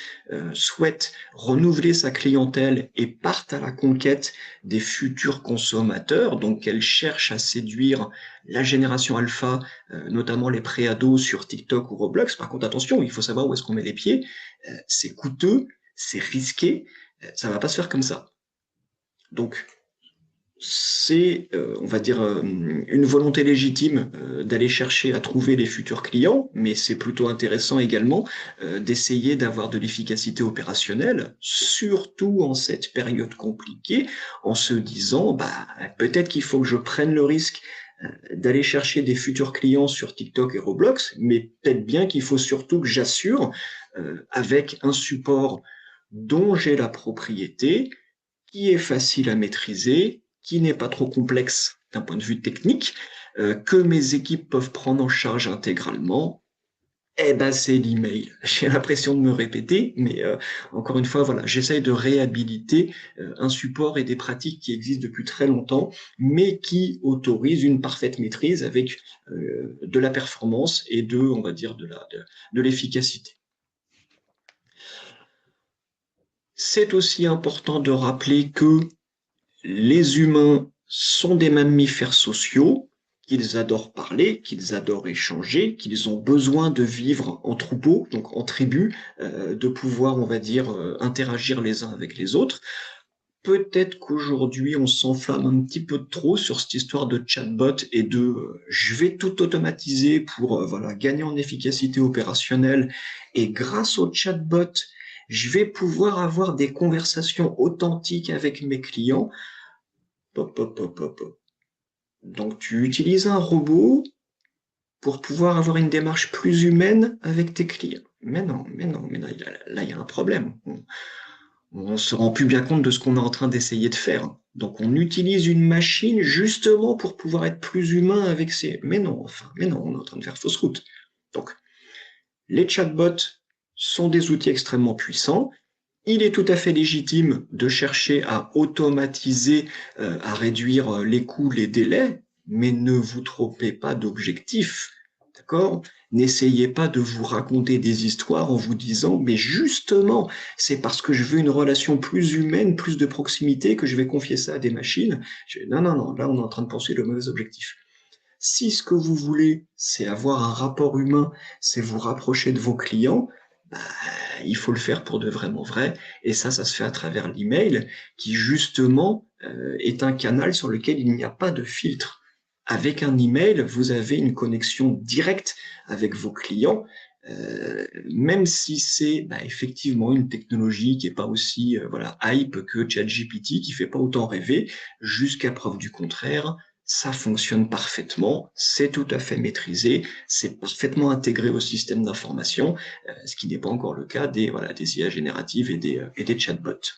souhaite renouveler sa clientèle et parte à la conquête des futurs consommateurs, donc qu'elle cherche à séduire la génération alpha, notamment les préados sur TikTok ou Roblox. Par contre, attention, il faut savoir où est-ce qu'on met les pieds. C'est coûteux, c'est risqué, ça va pas se faire comme ça. Donc c'est, on va dire, une volonté légitime d'aller chercher à trouver les futurs clients, mais c'est plutôt intéressant également d'essayer d'avoir de l'efficacité opérationnelle, surtout en cette période compliquée, en se disant, bah, peut-être qu'il faut que je prenne le risque d'aller chercher des futurs clients sur TikTok et Roblox, mais peut-être bien qu'il faut surtout que j'assure avec un support dont j'ai la propriété, qui est facile à maîtriser, qui n'est pas trop complexe d'un point de vue technique, que mes équipes peuvent prendre en charge intégralement. Eh ben, c'est l'email. J'ai l'impression de me répéter, mais encore une fois, voilà, j'essaye de réhabiliter un support et des pratiques qui existent depuis très longtemps, mais qui autorisent une parfaite maîtrise avec de la performance et on va dire, de l'efficacité. C'est aussi important de rappeler que les humains sont des mammifères sociaux, qu'ils adorent parler, qu'ils adorent échanger, qu'ils ont besoin de vivre en troupeau, donc en tribu, de pouvoir, on va dire, interagir les uns avec les autres. Peut-être qu'aujourd'hui, on s'enflamme un petit peu trop sur cette histoire de chatbot et de je vais tout automatiser pour voilà, gagner en efficacité opérationnelle. Et grâce au chatbot, je vais pouvoir avoir des conversations authentiques avec mes clients. Pop, pop, pop, pop, pop. Donc, tu utilises un robot pour pouvoir avoir une démarche plus humaine avec tes clients. Mais non, là, il y a un problème. On se rend plus bien compte de ce qu'on est en train d'essayer de faire. Donc, on utilise une machine justement pour pouvoir être plus humain avec ses... Mais non, on est en train de faire fausse route. Donc, les chatbots sont des outils extrêmement puissants. Il est tout à fait légitime de chercher à automatiser, à réduire les coûts, les délais, mais ne vous trompez pas d'objectif, d'accord? N'essayez pas de vous raconter des histoires en vous disant, mais justement, c'est parce que je veux une relation plus humaine, plus de proximité, que je vais confier ça à des machines. Non, là, on est en train de poursuivre le mauvais objectif. Si ce que vous voulez, c'est avoir un rapport humain, c'est vous rapprocher de vos clients, bah, il faut le faire pour de vraiment vrai. Et ça se fait à travers l'email, qui justement est un canal sur lequel il n'y a pas de filtre. Avec un email, vous avez une connexion directe avec vos clients, même si c'est effectivement une technologie qui n'est pas aussi voilà, hype que ChatGPT, qui fait pas autant rêver, jusqu'à preuve du contraire. Ça fonctionne parfaitement, c'est tout à fait maîtrisé, c'est parfaitement intégré au système d'information, ce qui n'est pas encore le cas des IA génératives et des chatbots.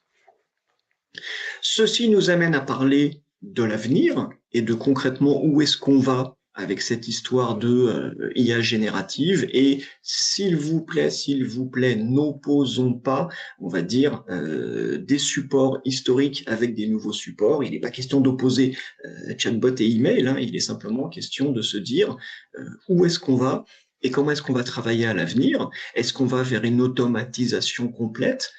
Ceci nous amène à parler de l'avenir et de concrètement où est-ce qu'on va avec cette histoire de IA générative. Et s'il vous plaît, n'opposons pas, on va dire, des supports historiques avec des nouveaux supports. Il n'est pas question d'opposer chatbot et email, hein, il est simplement question de se dire où est-ce qu'on va et comment est-ce qu'on va travailler à l'avenir. Est-ce qu'on va vers une automatisation complète?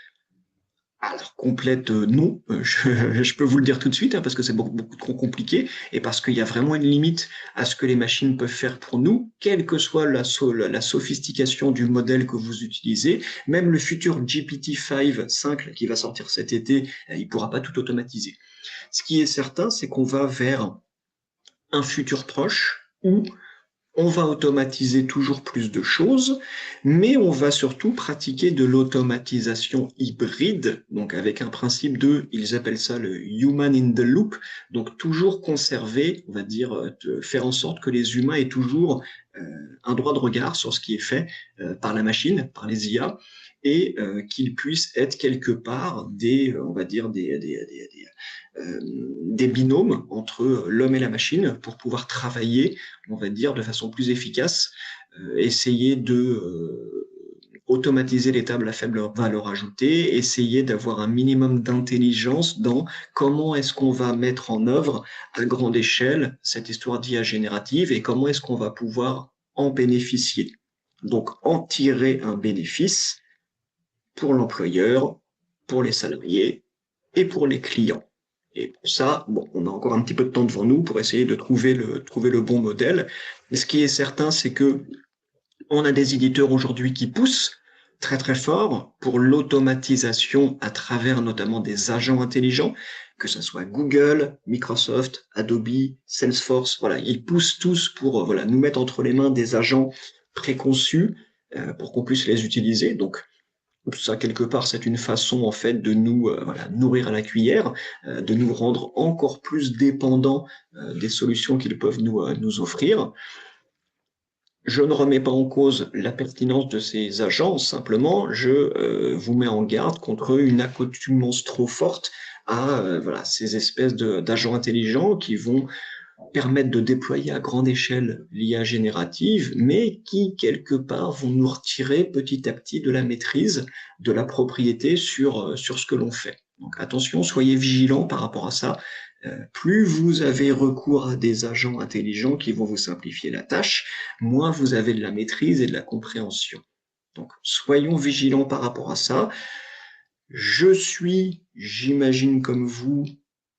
Alors, complète, non. Je peux vous le dire tout de suite, hein, parce que c'est beaucoup trop compliqué et parce qu'il y a vraiment une limite à ce que les machines peuvent faire pour nous, quelle que soit la sophistication du modèle que vous utilisez. Même le futur GPT-5 qui va sortir cet été, il pourra pas tout automatiser. Ce qui est certain, c'est qu'on va vers un futur proche où on va automatiser toujours plus de choses, mais on va surtout pratiquer de l'automatisation hybride, donc avec un principe ils appellent ça le human in the loop, donc toujours conserver, on va dire, faire en sorte que les humains aient toujours un droit de regard sur ce qui est fait par la machine, par les IA, et qu'ils puissent être quelque part on va dire, des binômes entre l'homme et la machine pour pouvoir travailler, on va dire, de façon plus efficace, essayer de automatiser les tables à faible valeur ajoutée, essayer d'avoir un minimum d'intelligence dans comment est-ce qu'on va mettre en œuvre à grande échelle cette histoire d'IA générative et comment est-ce qu'on va pouvoir en bénéficier. Donc, en tirer un bénéfice pour l'employeur, pour les salariés et pour les clients. Et pour ça, bon, on a encore un petit peu de temps devant nous pour essayer de trouver le bon modèle. Mais ce qui est certain, c'est que on a des éditeurs aujourd'hui qui poussent très très fort pour l'automatisation à travers notamment des agents intelligents, que ce soit Google, Microsoft, Adobe, Salesforce, voilà, ils poussent tous pour voilà, nous mettre entre les mains des agents préconçus pour qu'on puisse les utiliser. Donc ça, quelque part, c'est une façon en fait de nous voilà, nourrir à la cuillère, de nous rendre encore plus dépendants des solutions qu'ils peuvent nous offrir. Je ne remets pas en cause la pertinence de ces agents, simplement je vous mets en garde contre une accoutumance trop forte à voilà, ces espèces d'agents intelligents qui vont permettre de déployer à grande échelle l'IA générative, mais qui, quelque part, vont nous retirer petit à petit de la maîtrise, de la propriété sur ce que l'on fait. Donc attention, soyez vigilants par rapport à ça. Plus vous avez recours à des agents intelligents qui vont vous simplifier la tâche, moins vous avez de la maîtrise et de la compréhension. Donc soyons vigilants par rapport à ça. Je suis, j'imagine comme vous,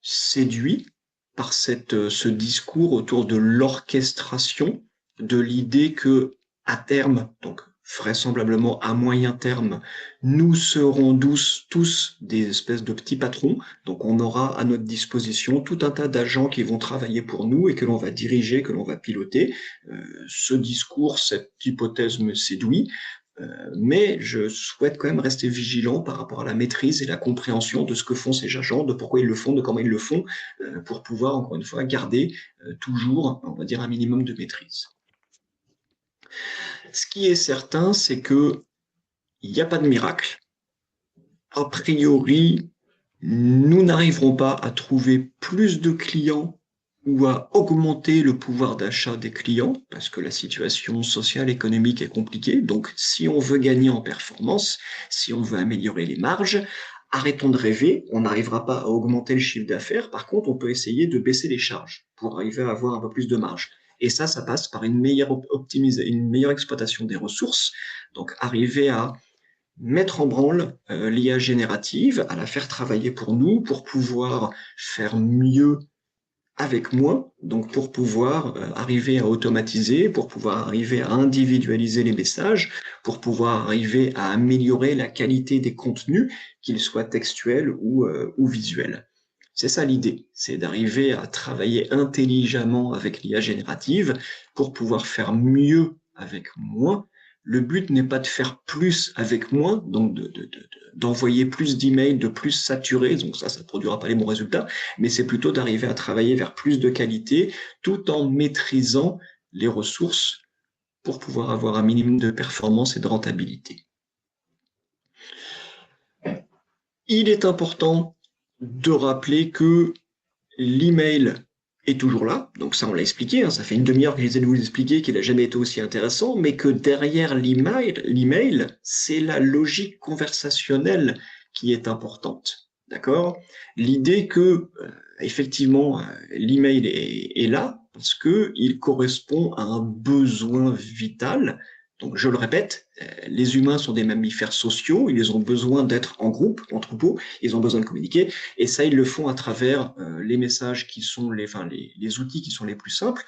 séduit par ce discours autour de l'orchestration, de l'idée que à terme, donc vraisemblablement à moyen terme, nous serons tous des espèces de petits patrons. Donc on aura à notre disposition tout un tas d'agents qui vont travailler pour nous et que l'on va diriger, que l'on va piloter. Ce discours, cette hypothèse me séduit. Mais je souhaite quand même rester vigilant par rapport à la maîtrise et la compréhension de ce que font ces agents, de pourquoi ils le font, de comment ils le font, pour pouvoir, encore une fois, garder toujours, on va dire, un minimum de maîtrise. Ce qui est certain, c'est que il n'y a pas de miracle. A priori, nous n'arriverons pas à trouver plus de clients ou à augmenter le pouvoir d'achat des clients, parce que la situation sociale, économique est compliquée. Donc, si on veut gagner en performance, si on veut améliorer les marges, arrêtons de rêver, on n'arrivera pas à augmenter le chiffre d'affaires. Par contre, on peut essayer de baisser les charges pour arriver à avoir un peu plus de marge. Et ça passe par une meilleure exploitation des ressources. Donc, arriver à mettre en branle l'IA générative, à la faire travailler pour nous, pour pouvoir faire mieux avec moins, donc pour pouvoir arriver à automatiser, pour pouvoir arriver à individualiser les messages, pour pouvoir arriver à améliorer la qualité des contenus, qu'ils soient textuels ou visuels. C'est ça l'idée, c'est d'arriver à travailler intelligemment avec l'IA générative pour pouvoir faire mieux avec moins. Le but n'est pas de faire plus avec moins, donc d'envoyer plus d'emails, de plus saturer, donc ça ne produira pas les bons résultats, mais c'est plutôt d'arriver à travailler vers plus de qualité tout en maîtrisant les ressources pour pouvoir avoir un minimum de performance et de rentabilité. Il est important de rappeler que l'email est toujours là, donc ça on l'a expliqué, hein, ça fait une demi-heure que j'essaie de vous expliquer qu'il n'a jamais été aussi intéressant, mais que derrière l'email, c'est la logique conversationnelle qui est importante. D'accord? L'idée que, effectivement, l'email est là parce qu'il correspond à un besoin vital. Donc, je le répète, les humains sont des mammifères sociaux, ils ont besoin d'être en groupe, en troupeau, ils ont besoin de communiquer, et ça, ils le font à travers les messages qui sont les outils qui sont les plus simples,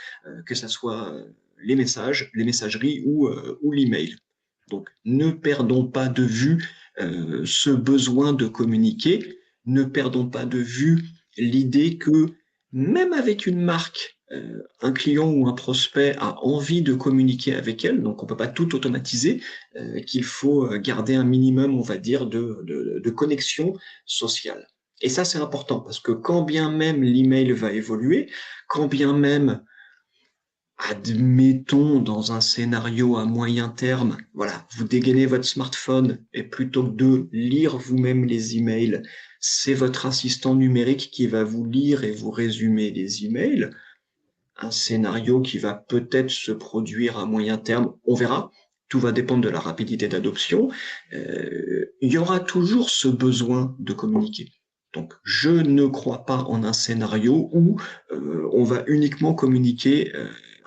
que ce soit les messages, les messageries ou l'email. Donc, ne perdons pas de vue ce besoin de communiquer, ne perdons pas de vue l'idée que même avec une marque, un client ou un prospect a envie de communiquer avec elle, donc on ne peut pas tout automatiser, qu'il faut garder un minimum, on va dire, de connexion sociale. Et ça, c'est important, parce que quand bien même l'email va évoluer, quand bien même admettons dans un scénario à moyen terme, voilà, vous dégainez votre smartphone et plutôt que de lire vous-même les emails, c'est votre assistant numérique qui va vous lire et vous résumer les emails. Un scénario qui va peut-être se produire à moyen terme, on verra. Tout va dépendre de la rapidité d'adoption. Il y aura toujours ce besoin de communiquer. Donc, je ne crois pas en un scénario où on va uniquement communiquer,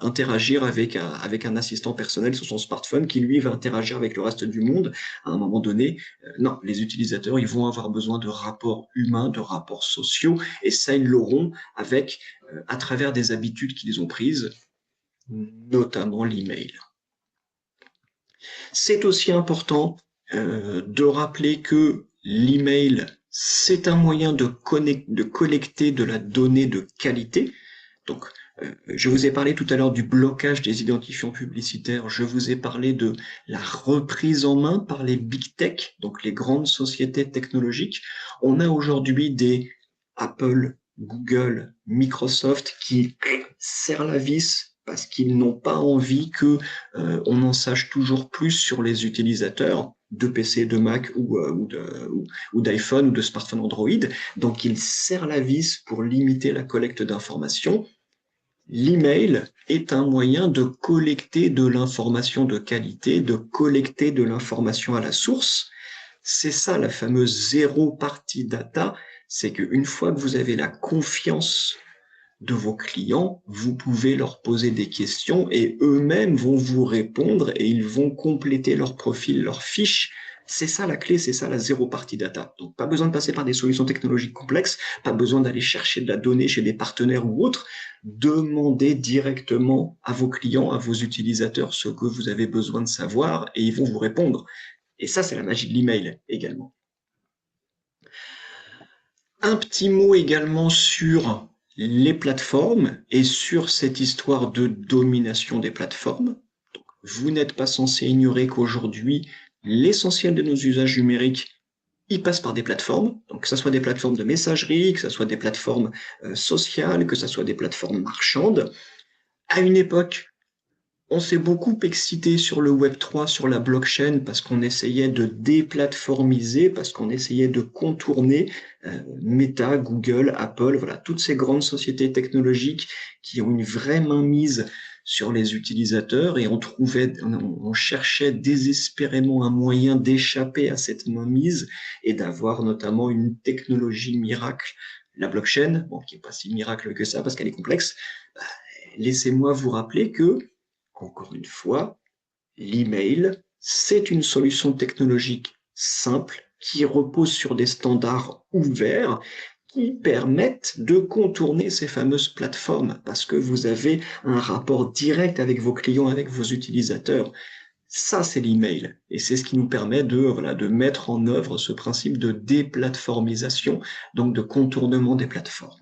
interagir avec un assistant personnel sur son smartphone qui, lui, va interagir avec le reste du monde à un moment donné. Non, les utilisateurs, ils vont avoir besoin de rapports humains, de rapports sociaux, et ça, ils l'auront avec, à travers des habitudes qu'ils ont prises, notamment l'email. C'est aussi important de rappeler que l'email, c'est un moyen de collecter de la donnée de qualité. Donc, je vous ai parlé tout à l'heure du blocage des identifiants publicitaires. Je vous ai parlé de la reprise en main par les big tech, donc les grandes sociétés technologiques. On a aujourd'hui des Apple, Google, Microsoft qui serrent la vis parce qu'ils n'ont pas envie que on en sache toujours plus sur les utilisateurs de PC, de Mac ou d'iPhone ou de smartphone Android. Donc ils serrent la vis pour limiter la collecte d'informations. L'email est un moyen de collecter de l'information de qualité, de collecter de l'information à la source. C'est ça la fameuse zéro party data, c'est qu'une fois que vous avez la confiance de vos clients, vous pouvez leur poser des questions et eux-mêmes vont vous répondre et ils vont compléter leur profil, leur fiche. C'est ça la clé, c'est ça la zéro party data. Donc pas besoin de passer par des solutions technologiques complexes, pas besoin d'aller chercher de la donnée chez des partenaires ou autres. Demandez directement à vos clients, à vos utilisateurs ce que vous avez besoin de savoir et ils vont vous répondre. Et ça, c'est la magie de l'email également. Un petit mot également sur les plateformes et sur cette histoire de domination des plateformes. Donc, vous n'êtes pas censé ignorer qu'aujourd'hui, l'essentiel de nos usages numériques, ils passent par des plateformes. Donc, que ce soit des plateformes de messagerie, que ce soit des plateformes sociales, que ce soit des plateformes marchandes. À une époque, on s'est beaucoup excité sur le Web3, sur la blockchain, parce qu'on essayait de déplatformiser, parce qu'on essayait de contourner Meta, Google, Apple, voilà, toutes ces grandes sociétés technologiques qui ont une vraie mainmise sur les utilisateurs et on cherchait désespérément un moyen d'échapper à cette mainmise et d'avoir notamment une technologie miracle, la blockchain, bon, qui n'est pas si miracle que ça parce qu'elle est complexe. Laissez-moi vous rappeler que encore une fois, l'email, c'est une solution technologique simple qui repose sur des standards ouverts qui permettent de contourner ces fameuses plateformes parce que vous avez un rapport direct avec vos clients, avec vos utilisateurs. Ça, c'est l'email. Et c'est ce qui nous permet de mettre en œuvre ce principe de déplatformisation, donc de contournement des plateformes.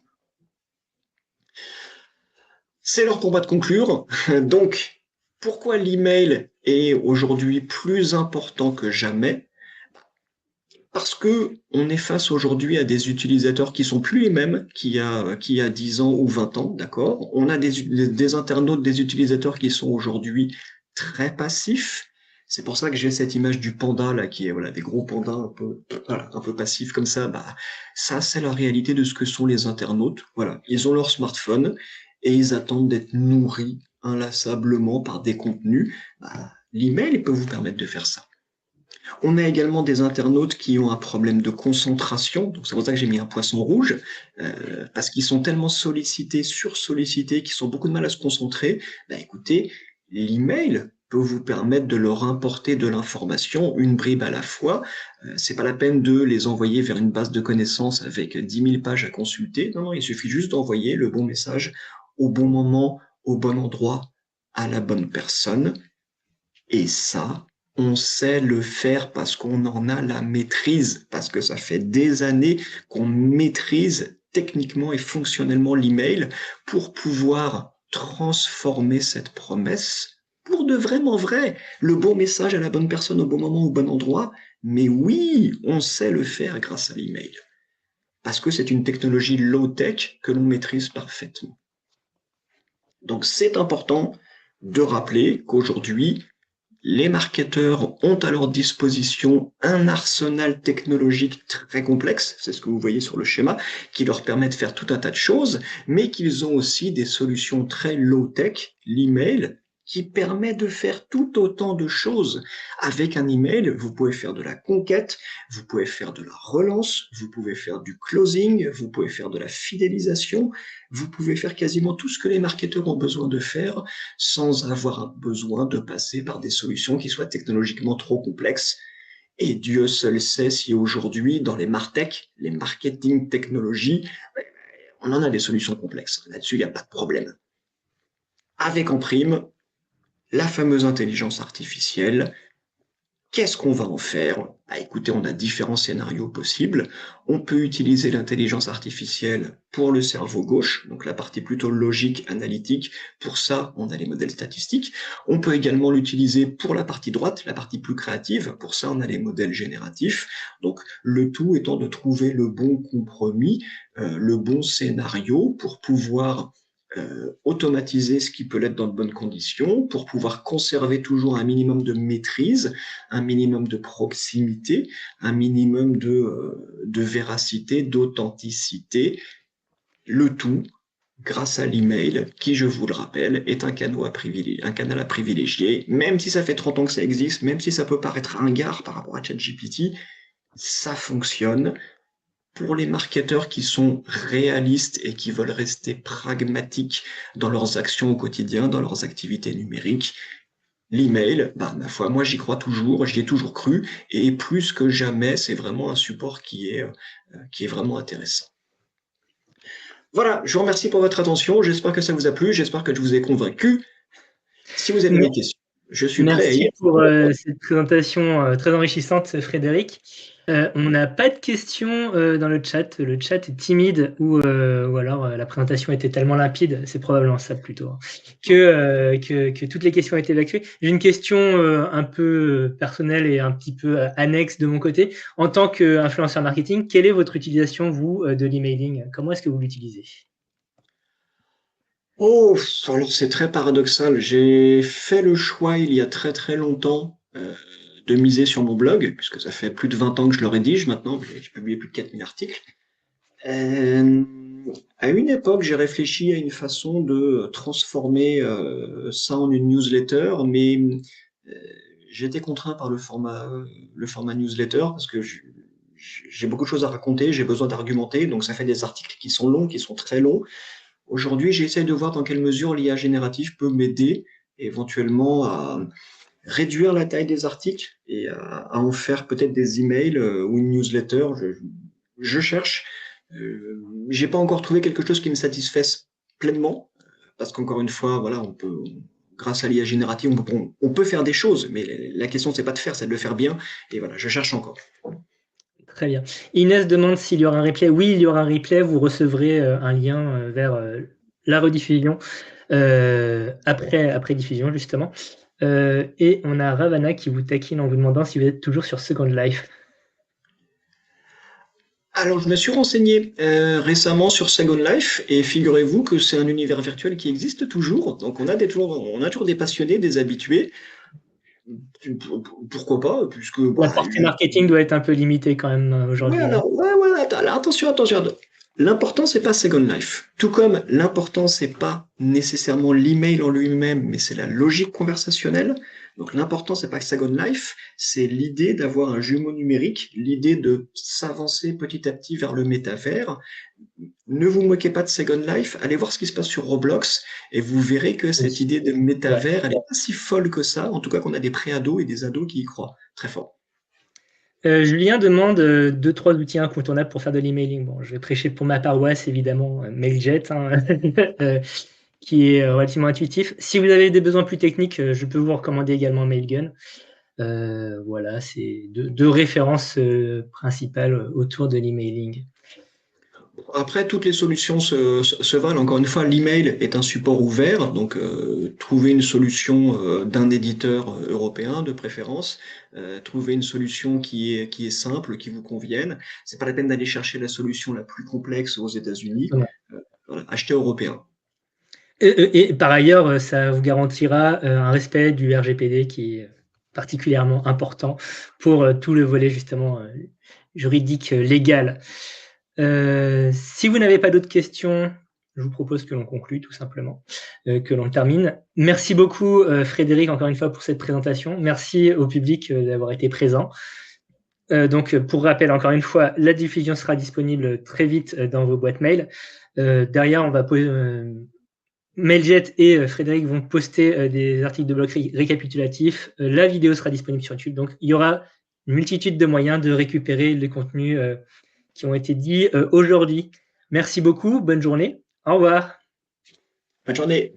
C'est l'heure pour moi de conclure. Donc, pourquoi l'email est aujourd'hui plus important que jamais? Parce que on est face aujourd'hui à des utilisateurs qui sont plus les mêmes qu'il y a 10 ans ou 20 ans, d'accord? On a des internautes, des utilisateurs qui sont aujourd'hui très passifs. C'est pour ça que j'ai cette image du panda là, qui est voilà des gros pandas un peu passifs comme ça. Bah, ça c'est la réalité de ce que sont les internautes. Voilà, ils ont leur smartphone et ils attendent d'être nourris inlassablement par des contenus. Bah, l'email peut vous permettre de faire ça. On a également des internautes qui ont un problème de concentration, donc c'est pour ça que j'ai mis un poisson rouge, parce qu'ils sont tellement sollicités, sursollicités, qu'ils ont beaucoup de mal à se concentrer. Bah, écoutez, l'email peut vous permettre de leur importer de l'information, une bribe à la fois. C'est pas la peine de les envoyer vers une base de connaissances avec 10 000 pages à consulter. Non, non, il suffit juste d'envoyer le bon message au bon moment, au bon endroit, à la bonne personne. Et ça, on sait le faire parce qu'on en a la maîtrise, parce que ça fait des années qu'on maîtrise techniquement et fonctionnellement l'email pour pouvoir transformer cette promesse pour de vraiment vrai, le bon message à la bonne personne au bon moment, au bon endroit. Mais oui, on sait le faire grâce à l'email, parce que c'est une technologie low-tech que l'on maîtrise parfaitement. Donc c'est important de rappeler qu'aujourd'hui, les marketeurs ont à leur disposition un arsenal technologique très complexe, c'est ce que vous voyez sur le schéma, qui leur permet de faire tout un tas de choses, mais qu'ils ont aussi des solutions très low-tech, l'email, qui permet de faire tout autant de choses. Avec un email, vous pouvez faire de la conquête, vous pouvez faire de la relance, vous pouvez faire du closing, vous pouvez faire de la fidélisation, vous pouvez faire quasiment tout ce que les marketeurs ont besoin de faire sans avoir besoin de passer par des solutions qui soient technologiquement trop complexes. Et Dieu seul sait si aujourd'hui, dans les martech, les marketing technologies, on en a des solutions complexes. Là-dessus, il n'y a pas de problème. Avec en prime, la fameuse intelligence artificielle Qu'est-ce qu'on va en faire? Écoutez, on a différents scénarios possibles. On peut utiliser l'intelligence artificielle pour le cerveau gauche, donc la partie plutôt logique, analytique. Pour ça, on a les modèles statistiques. On peut également l'utiliser pour la partie droite, la partie plus créative. Pour ça, on a les modèles génératifs. Donc, le tout étant de trouver le bon compromis, le bon scénario pour pouvoir automatiser ce qui peut l'être dans de bonnes conditions, pour pouvoir conserver toujours un minimum de maîtrise, un minimum de proximité, un minimum de véracité, d'authenticité, le tout grâce à l'email, qui, je vous le rappelle, est un canal à privilégier, même si ça fait 30 ans que ça existe, même si ça peut paraître ringard par rapport à ChatGPT, ça fonctionne. Pour les marketeurs qui sont réalistes et qui veulent rester pragmatiques dans leurs actions au quotidien, dans leurs activités numériques, l'email, ma foi, moi j'y crois toujours, j'y ai toujours cru, et plus que jamais, c'est vraiment un support qui est vraiment intéressant. Voilà, je vous remercie pour votre attention, j'espère que ça vous a plu, j'espère que je vous ai convaincu. Si vous avez des questions, je suis prêt à y Merci pour cette présentation très enrichissante, Frédéric. On n'a pas de questions dans le chat. Le chat est timide ou alors la présentation était tellement limpide, c'est probablement ça plutôt, hein, que toutes les questions ont été évacuées. J'ai une question un peu personnelle et un petit peu annexe de mon côté. En tant qu'influenceur marketing, quelle est votre utilisation, vous, de l'emailing? Comment est-ce que vous l'utilisez? Oh, alors c'est très paradoxal. J'ai fait le choix il y a très très longtemps de miser sur mon blog, puisque ça fait plus de 20 ans que je le rédige maintenant, j'ai publié plus de 4000 articles. À une époque, j'ai réfléchi à une façon de transformer ça en une newsletter, mais euh, j'étais contraint par le format newsletter, parce que j'ai beaucoup de choses à raconter, j'ai besoin d'argumenter, donc ça fait des articles qui sont longs, qui sont très longs. Aujourd'hui, j'essaie de voir dans quelle mesure l'IA générative peut m'aider éventuellement à réduire la taille des articles et à en faire peut-être des emails ou une newsletter. Je cherche. J'ai pas encore trouvé quelque chose qui me satisfasse pleinement parce qu'encore une fois, voilà, on peut, grâce à l'IA générative, on peut faire des choses, mais la question c'est pas de faire, c'est de le faire bien. Et voilà, je cherche encore. Très bien. Inès demande s'il y aura un replay. Oui, il y aura un replay. Vous recevrez un lien vers la rediffusion après diffusion, justement. Et on a Ravana qui vous taquine en vous demandant si vous êtes toujours sur Second Life. Alors, je me suis renseigné récemment sur Second Life et figurez-vous que c'est un univers virtuel qui existe toujours. Donc, on a toujours des passionnés, des habitués. Pourquoi pas, puisque La portée marketing doit être un peu limitée quand même aujourd'hui. attention. L'important, c'est pas Second Life. Tout comme l'important, c'est pas nécessairement l'email en lui-même, mais c'est la logique conversationnelle. Donc, l'important, c'est pas Second Life, c'est l'idée d'avoir un jumeau numérique, l'idée de s'avancer petit à petit vers le métavers. Ne vous moquez pas de Second Life, allez voir ce qui se passe sur Roblox et vous verrez que cette idée de métavers, elle n'est pas si folle que ça. En tout cas, qu'on a des pré-ados et des ados qui y croient très fort. Julien demande 2-3 outils incontournables pour faire de l'emailing. Bon, je vais prêcher pour ma paroisse, évidemment, MailJet, qui est relativement intuitif. Si vous avez des besoins plus techniques, je peux vous recommander également Mailgun. Voilà, c'est deux références principales autour de l'emailing. Après, toutes les solutions se valent. Encore une fois, l'email est un support ouvert, donc trouver une solution d'un éditeur européen de préférence, trouver une solution qui est simple, qui vous convienne. C'est pas la peine d'aller chercher la solution la plus complexe aux États-Unis. Voilà, achetez européen. Et par ailleurs, ça vous garantira un respect du RGPD qui est particulièrement important pour tout le volet justement juridique, légal. Si vous n'avez pas d'autres questions, je vous propose que l'on conclue tout simplement, que l'on termine. Merci beaucoup Frédéric, encore une fois, pour cette présentation. Merci au public d'avoir été présent. Donc, pour rappel, encore une fois, la diffusion sera disponible très vite dans vos boîtes mail. Derrière, on va MailJet et Frédéric vont poster des articles de blog récapitulatifs. La vidéo sera disponible sur YouTube. Donc, il y aura une multitude de moyens de récupérer les contenus qui ont été dits aujourd'hui. Merci beaucoup. Bonne journée. Au revoir. Bonne journée.